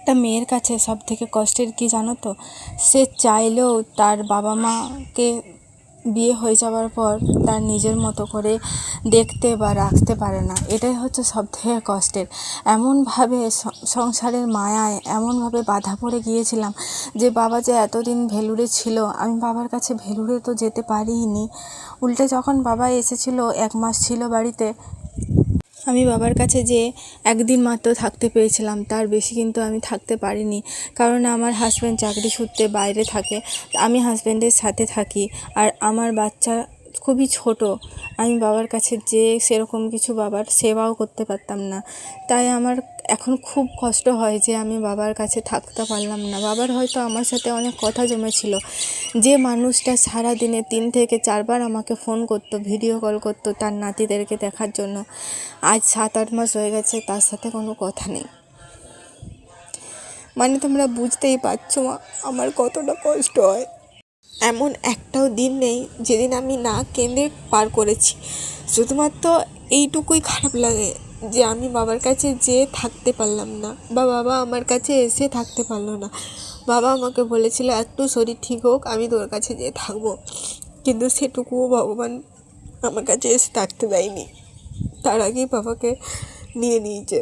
একটা মেয়ের কাছে সবথেকে কষ্টের কী জানো তো, সে চাইলেও তার বাবা মাকে বিয়ে হয়ে যাওয়ার পর তার নিজের মতো করে দেখতে বা রাখতে পারে না। এটাই হচ্ছে সবথেকে কষ্টের। এমনভাবে সংসারের মায়ায় এমনভাবে বাঁধা পড়ে গিয়েছিলাম যে বাবা যে এতদিন ভেলুরে ছিল, আমি বাবার কাছে ভেলুরে তো যেতে পারিনি। উল্টে যখন বাবা এসেছিল, 1 মাস ছিল বাড়িতে, আমি বাবার কাছে যেয়ে একদিন মাত্র থাকতে পেরেছিলাম, তার বেশি কিন্তু আমি থাকতে পারিনি। কারণ আমার হাজব্যান্ড চাকরি সূত্রে বাইরে থাকে, আমি হাজব্যান্ডের সাথে থাকি, আর আমার বাচ্চা খুবই ছোট। আমি বাবার কাছে যেয়ে সেরকম কিছু বাবার সেবাও করতে পারতাম না। তাই আমার এখন খুব কষ্ট হয় যে আমি বাবার কাছে থাকতে পারলাম না। বাবার হয়তো আমার সাথে অনেক কথা জমেছিল। যে মানুষটা সারা দিনে 3 থেকে 4 বার আমাকে ফোন করতো, ভিডিও কল করতো তার নাতিদেরকে দেখার জন্য, আজ 7-8 মাস হয়ে গেছে তার সাথে কোনো কথা নেই। মানে তোমরা বুঝতেই পারছো মা, আমার কতটা কষ্ট হয়। এমন একটাও দিন নেই যেদিন আমি না কেঁদে পার করেছি। শুধুমাত্র এইটুকুই খারাপ লাগে যে আমি বাবার কাছে যেয়ে থাকতে পারলাম না, বা বাবা আমার কাছে এসে থাকতে পারলো না। বাবা আমাকে বলেছিল একটু শরীর ঠিক হোক আমি তোর কাছে যেয়ে থাকবো, কিন্তু সেটুকুও ভগবান আমার কাছে এসে থাকতে দেয়নি। তার আগেই বাবাকে নিয়ে নিয়েছে।